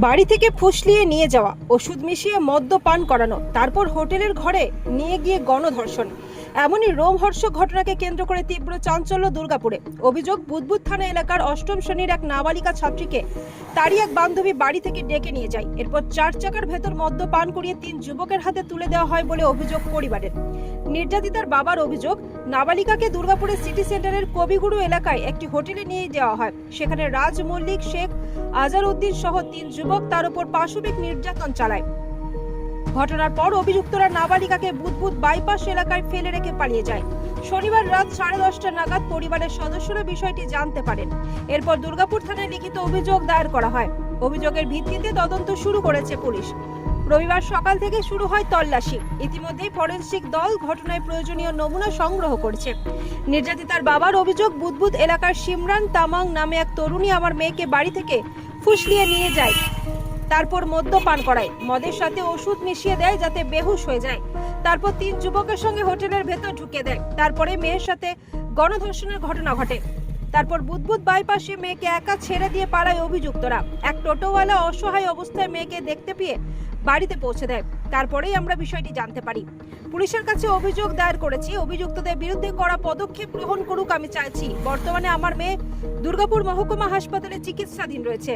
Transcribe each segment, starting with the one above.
বাড়ি থেকে ফুসলিয়ে নিয়ে যাওয়া, ওষুধ মিশিয়ে মদ্যপান করানো, তারপর হোটেলের ঘরে নিয়ে গিয়ে গণধর্ষণ, এমনই রোমহর্ষক ঘটনাকে কেন্দ্র করে তীব্র চাঞ্চল্য দুর্গাপুরে। অভিযোগ, বুদবুদ থানা এলাকার অষ্টম শ্রেণীর এক নাবালিকা ছাত্রীকে তারই এক বান্ধবী বাড়ি থেকে ডেকে নিয়ে যায়। এরপর 4 চাকার ভেতর মদ্যপান করিয়ে 3 যুবকের হাতে তুলে দেওয়া হয় বলে অভিযোগ পরিবারের। নির্যাতিতার বাবার অভিযোগ, নাবালিকাকে দুর্গাপুরের সিটি সেন্টারের কবিগুরু এলাকায় একটি হোটেলে নিয়ে যাওয়া হয়। সেখানে রাজ মল্লিক, শেখ আজারউদ্দিন সহ 3 যুবক তার উপর পাশবিক নির্যাতন চালায়। ঘটনার পর অভিযুক্তরা নাবালিকাকে বুদবুদ বাইপাস এলাকায় ফেলে রেখে পালিয়ে যায়। শনিবার রাত 10:30 নাগাদ পরিবারের সদস্যরা বিষয়টি জানতে পারেন। এরপর দুর্গাপুর থানায় লিখিত অভিযোগ দায়ের করা হয়। অভিযোগের ভিত্তিতে তদন্ত শুরু করেছে পুলিশ। রবিবার সকাল থেকে শুরু হয় তল্লাশি। ইতিমধ্যেই ফরেনসিক দল ঘটনায় প্রয়োজনীয় নমুনা সংগ্রহ করেছে। নির্যাতিতার বাবার অভিযোগ, বুদবুদ এলাকার সিমরান তামাং নামে এক তরুণী আমার মেয়েকে বাড়ি থেকে ফুসলিয়ে নিয়ে যায়, তারপর মদ্যপান করায়, মদের সাথে ওষুধ মিশিয়ে দেয় যাতে বেহুশ হয়ে যায়, তারপর 3 যুবকের সঙ্গে হোটেলের ভেতর ঢুকে দেয়, তারপরে মেয়ের সাথে গণধর্ষণের ঘটনা ঘটে। তারপর বুদবুদ বাইপাসে মেয়েকে একা ছেড়ে দিয়ে পালায় অভিযুক্তরা। এক টোটোওয়ালা অসহায় অবস্থায় মেয়েকে দেখতে পেয়ে বাড়িতে পৌঁছে দেয়। তারপরেই আমরা বিষয়টি জানতে পারি। পুলিশের কাছে অভিযোগ দায়ের করেছি। অভিযুক্তদের বিরুদ্ধে কড়া পদক্ষেপ গ্রহণ করুক আমি চাইছি। বর্তমানে আমার মেয়ে দুর্গাপুর মহকুমা হাসপাতালে চিকিৎসাধীন রয়েছে।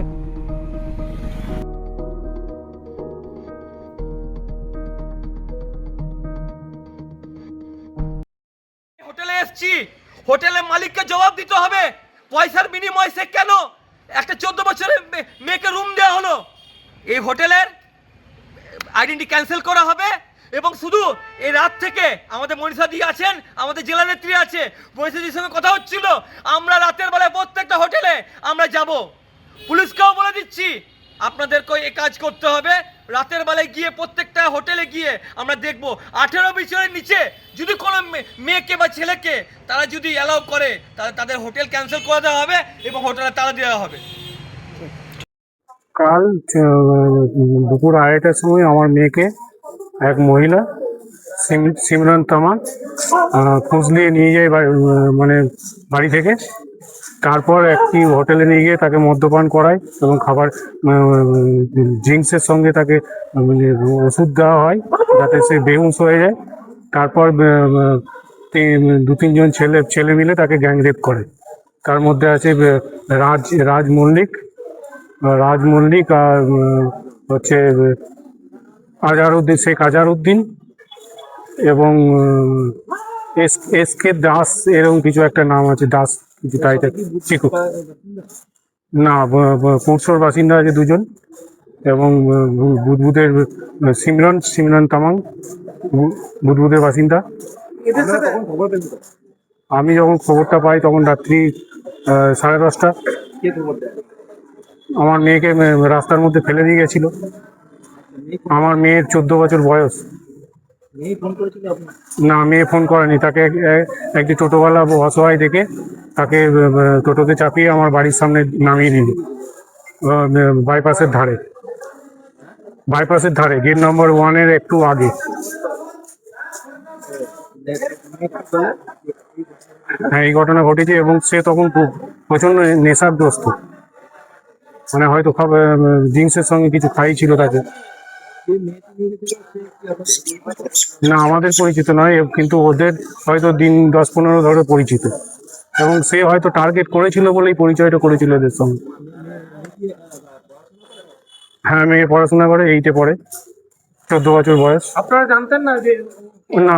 হোটেলে এসছি, হোটেলের মালিককে জবাব দিতে হবে। পয়সার বিনিময়ে সে কেন একটা 14 বছরের মেয়েকে রুম দেওয়া হলো? এই হোটেলের আইডেন্টি ক্যান্সেল করা হবে। এবং শুধু এই রাত থেকে আমাদের মনীষাদি আছেন, আমাদের জেলা নেত্রী আছে, মনীষাদির সঙ্গে কথা হচ্ছিল, আমরা রাতের বেলায় প্রত্যেকটা হোটেলে আমরা যাব। পুলিশকেও বলে দিচ্ছি, আপনাদেরকে এই কাজ করতে হবে। রাতের বেলায় গিয়ে প্রত্যেকটা হোটেলে গিয়ে আমরা দেখব 18 বছরের নিচে যদি কোনো মেয়েকে বা ছেলেকে তারা যদি অ্যালাউ করে, তাহলে তাদের হোটেল ক্যান্সেল করে দেওয়া হবে এবং হোটেলে তালা দেওয়া হবে। কাল দুপুর 2:30টার সময় আমার মেয়েকে এক মহিলা সিমরান তামাং ফুসলিয়ে নিয়ে যায় বাড়ি থেকে। তারপর একটি হোটেলে নিয়ে গিয়ে তাকে মদ্যপান করায় এবং খাবার ড্রিঙ্কসের সঙ্গে তাকে ওষুধ দেওয়া হয় যাতে সে বেহুশ হয়ে যায়। তারপর 2-3 জন ছেলে মিলে তাকে গ্যাংরেপ করে। তার মধ্যে আছে রাজ মল্লিক আর হচ্ছে শেখ আজারউদ্দিন এবং এস কে দাস, এরকম কিছু একটা নাম আছে, দাস কিছু টাইটেল, চিকু না, পুরসর বাসিন্দা আছে 2 জন এবং বুদবুদের সিমরান তামাং বুদবুদের বাসিন্দা। আমি যখন খবরটা পাই তখন রাত্রি 10:30। আমার মেয়েকে রাস্তার মধ্যে ফেলে দিয়ে গেছিল। আমার মেয়ের 14 বছর বয়স। না, মেয়ে ফোন করেনি। তাকে একটি টোটোওয়ালা অসহায় দেখে তাকে টোটোতে চাপিয়ে আমার বাড়ির সামনে নামিয়ে দিল, বাইপাসের ধারে গেট নম্বর 1-এর একটু আগে। হ্যাঁ, এই ঘটনা ঘটেছে এবং সে তখন প্রচন্ড নেশাগ্রস্ত, হয়তো ড্রিঙ্কসের সঙ্গে কিছু খাইছিল তাকে। না, আমাদের পরিচিত নয়, কিন্তু ওদের হয়তো দিন 10-15 ধরে পরিচিত এবং সে হয়তো টার্গেট করেছিল বলেই পরিচয়টা করেছিল এদের সঙ্গে। হ্যাঁ, মেয়ে পড়াশোনা করে, 8-এ পড়ে, 14 বছর বয়স। আপনারা জানতেন না যে? না,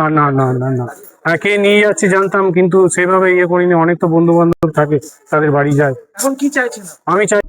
হ্যাঁ, কে নিয়ে যাচ্ছে জানতাম, কিন্তু সেভাবে করিনি। অনেক তো বন্ধু বান্ধব থাকে, তাদের বাড়ি যায়। এখন কি চাইছেন? আমি চাই